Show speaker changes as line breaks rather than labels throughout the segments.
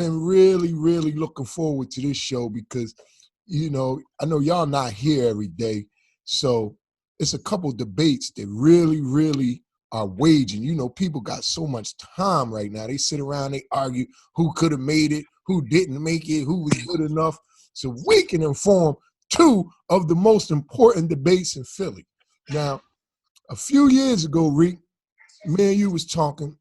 been really, really looking forward to this show because, I know y'all not here every day. So it's a couple debates that really, really are waging. People got so much time right now. They sit around, they argue who could have made it, who didn't make it, who was good enough. So we can inform two of the most important debates in Philly. Now, a few years ago, Rick, me and you was talking,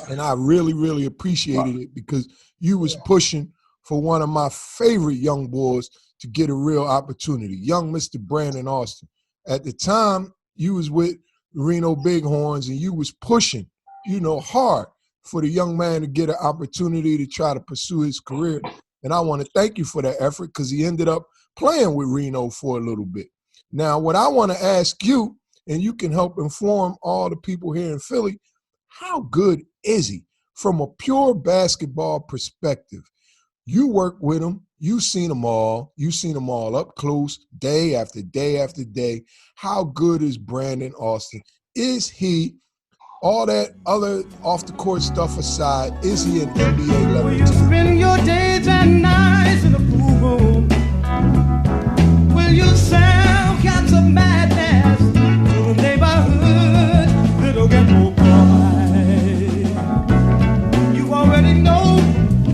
and I really, really appreciated it because you was pushing for one of my favorite young boys to get a real opportunity, young Mr. Brandon Austin. At the time, you was with Reno Bighorns, and you was pushing, hard for the young man to get an opportunity to try to pursue his career. And I want to thank you for that effort because he ended up playing with Reno for a little bit. Now, what I want to ask you, and you can help inform all the people here in Philly, how good is he from a pure basketball perspective? You work with him. You've seen them all. You've seen them all up close, day after day after day. How good is Brandon Austin? Is he, all that other off-the-court stuff aside, is he an NBA level?
Will you spend your days and nights in the pool room? Will you sell cats of madness to the neighborhood little ghetto boy? You already know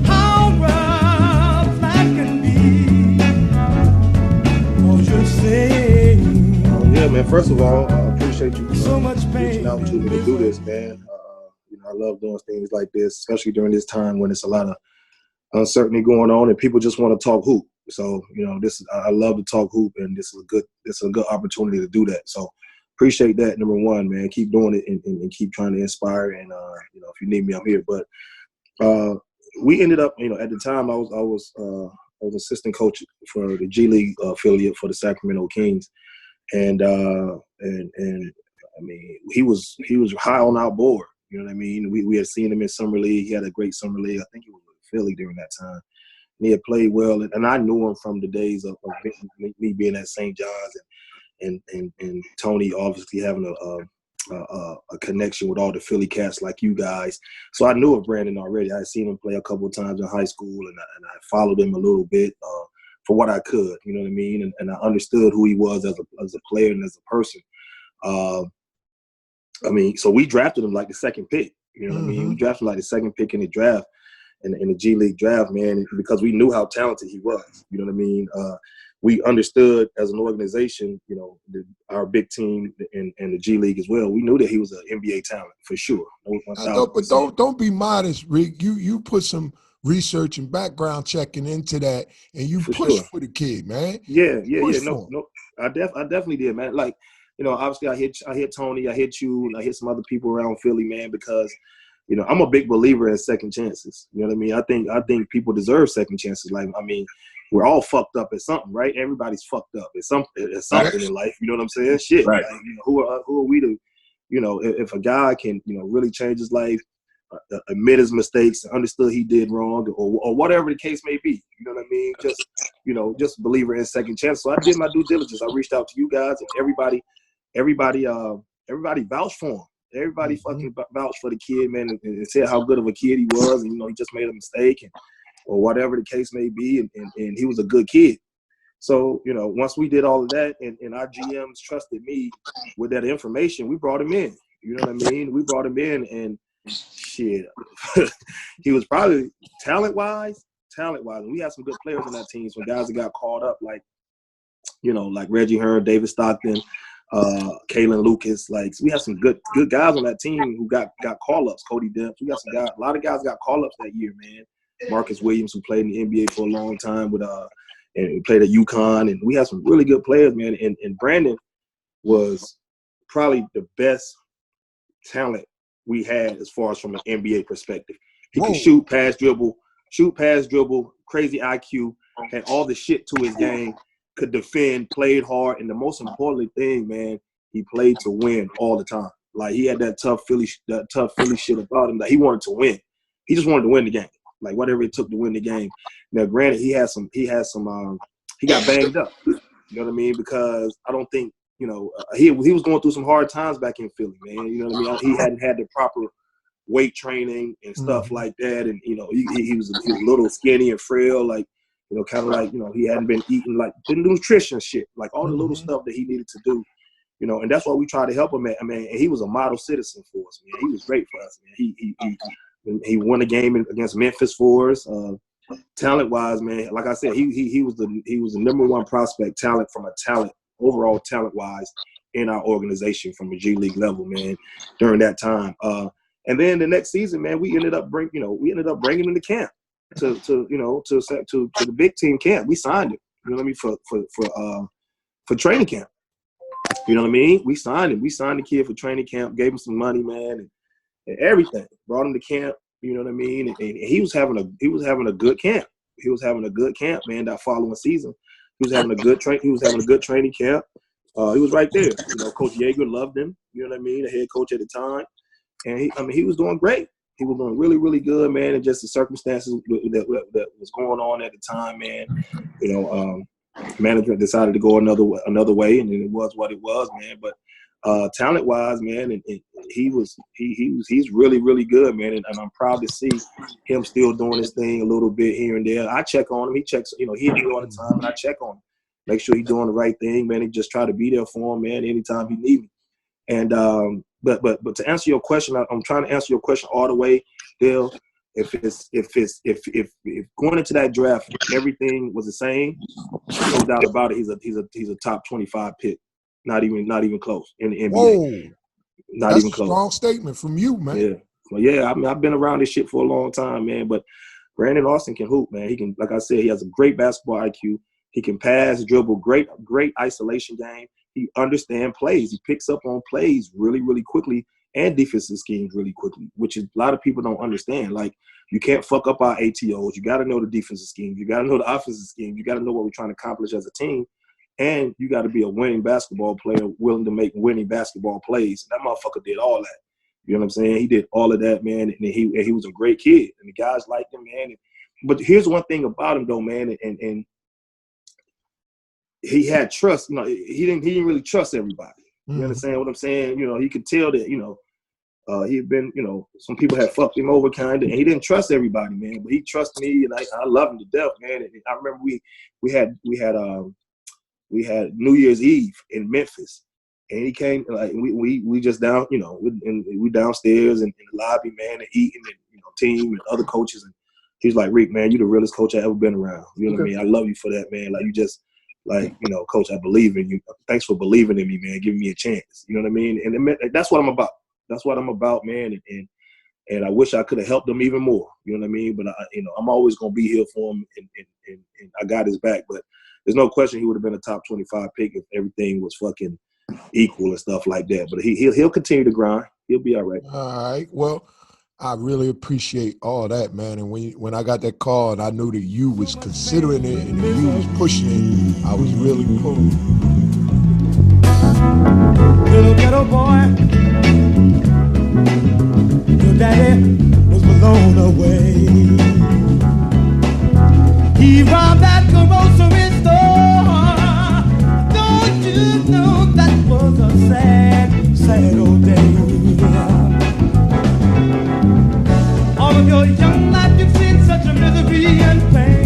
how rough life can be. Cause you're saying,
yeah, man. First of all, I appreciate you
so much pain
reaching out to me to do this, man. I love doing things like this, especially during this time when it's a lot of uncertainty going on and people just want to talk hoop. So, I love to talk hoop, and this is a good opportunity to do that. So, appreciate that. Number one, man, keep doing it and keep trying to inspire. And if you need me, I'm here. But we ended up, at the time I was assistant coach for the G League affiliate for the Sacramento Kings, and I mean, he was high on our board. You know what I mean? We had seen him in summer league. He had a great summer league. I think he was with Philly during that time. And he had played well, and I knew him from the days of me being at St. John's, and Tony obviously having a connection with all the Philly cats like you guys. So I knew of Brandon already. I had seen him play a couple of times in high school, and I followed him a little bit for what I could. You know what I mean? And I understood who he was as a player and as a person. So we drafted him like the second pick. You know what I mean? We drafted like the second pick in the draft, in the G League draft, man, because we knew how talented he was. You know what I mean? We understood as an organization, our big team and the G League as well. We knew that he was an NBA talent for sure.
But don't be modest, Rick. You put some research and background checking into that, and you pushed for the kid, man.
Yeah. No, I definitely did, man. Like, obviously I hit Tony, I hit you, and I hit some other people around Philly, man, because, I'm a big believer in second chances. You know what I mean? I think people deserve second chances. Like, I mean, we're all fucked up at something, right? Everybody's fucked up at something in life. You know what I'm saying? Shit.
Right.
Like, who are we to, if a guy can, really change his life, admit his mistakes, understood he did wrong, or whatever the case may be. You know what I mean? Just a believer in second chance. So I did my due diligence. I reached out to you guys, and everybody vouched for him. Everybody fucking vouched for the kid, man, and said how good of a kid he was, and he just made a mistake, or whatever the case may be, and he was a good kid. So, once we did all of that, and our GMs trusted me with that information, we brought him in. You know what I mean? We brought him in, and shit, he was probably talent-wise, and we had some good players on that team. Some guys that got called up, like Reggie Hearn, David Stockton, Kalen Lucas. Like, so we had some good guys on that team who got call-ups. Cody Demps. We got some guys. A lot of guys got call-ups that year, man. Marcus Williams, who played in the NBA for a long time and played at UConn, and we had some really good players, man. And Brandon was probably the best talent we had as far as from an NBA perspective. He could shoot, pass, dribble, crazy IQ, had all the shit to his game, could defend, played hard, and the most important thing, man, he played to win all the time. Like, he had that tough Philly shit about him, that he wanted to win. He just wanted to win the game, like whatever it took to win the game. Now, granted, he got banged up. You know what I mean? Because I don't think, he was going through some hard times back in Philly, man. You know what I mean? He hadn't had the proper weight training and stuff like that. And, you know, he was a little skinny and frail, like, you know, kind of like, you know, he hadn't been eating like the nutrition shit, like all the little stuff that he needed to do, you know, and that's why we try to help him. I mean, and he was a model citizen for us, man. He was great for us, man. He won a game against Memphis for us. Talent wise, man, like I said, he was the number one prospect overall talent wise in our organization from a G League level, man, during that time. And then the next season, man, we ended up bringing him to camp to the big team camp. We signed him, you know what I mean, for training camp. You know what I mean? We signed him. We signed the kid for training camp, gave him some money, man, and everything. Brought him to camp. You know what I mean? And he was having a good camp. He was having a good camp, man. That following season, he was having a good training camp. He was right there. You know, Coach Yeager loved him. You know what I mean? The head coach at the time, and he was doing great. He was doing really, really good, man. And just the circumstances that was going on at the time, man. You know, management decided to go another way, and it was what it was, man. But talent wise, man, and he's really, really good, man. And I'm proud to see him still doing his thing a little bit here and there. I check on him. He checks, you know, he hit me all the time, and I check on him. Make sure he's doing the right thing, man. And just try to be there for him, man, anytime he needs me. And but to answer your question, I'm trying to answer your question all the way, Dale. If going into that draft, everything was the same, no doubt about it. He's a top 25 pick. Not even close in the NBA.
Whoa.
That's even close.
A strong statement from you, man.
Yeah. Well, yeah, I mean, I've been around this shit for a long time, man. But Brandon Austin can hoop, man. He can, like I said, he has a great basketball IQ. He can pass, dribble, great isolation game. He understands plays. He picks up on plays really, really quickly and defensive schemes really quickly, which is a lot of people don't understand. Like, you can't fuck up our ATOs. You got to know the defensive scheme. You got to know the offensive scheme. You got to know what we're trying to accomplish as a team. And you got to be a winning basketball player, willing to make winning basketball plays. And that motherfucker did all that. You know what I'm saying? He did all of that, man. And he was a great kid. And the guys liked him, man. But here's one thing about him, though, man. And he had trust. You know, he didn't really trust everybody. You understand what I'm saying? You know, he could tell that, you know, he had been, you know, some people had fucked him over kind of, and he didn't trust everybody, man. But he trusted me, and I love him to death, man. And I remember we had New Year's Eve in Memphis, and he came, like, we just down, you know, we downstairs in the lobby, man, and eating, and, you know, team and other coaches, and he's like, Rick, man, you the realest coach I ever been around. You know what I mean? I love you for that, man. Like, you just, like, you know, coach, I believe in you. Thanks for believing in me, man, giving me a chance. You know what I mean? And that's what I'm about. That's what I'm about, man. And I wish I could have helped him even more. You know what I mean? But I'm always gonna be here for him, and I got his back. But there's no question he would have been a top 25 pick if everything was fucking equal and stuff like that. But he'll continue to grind. He'll be all right.
All right. Well, I really appreciate all that, man. And when I got that call and I knew that you was considering it and that you was pushing it, I was really pulling.
Little ghetto boy, your daddy was blown away. He robbed that grocery store. Don't you know that was a sad, sad old day? All of your young life you've seen such a misery and pain.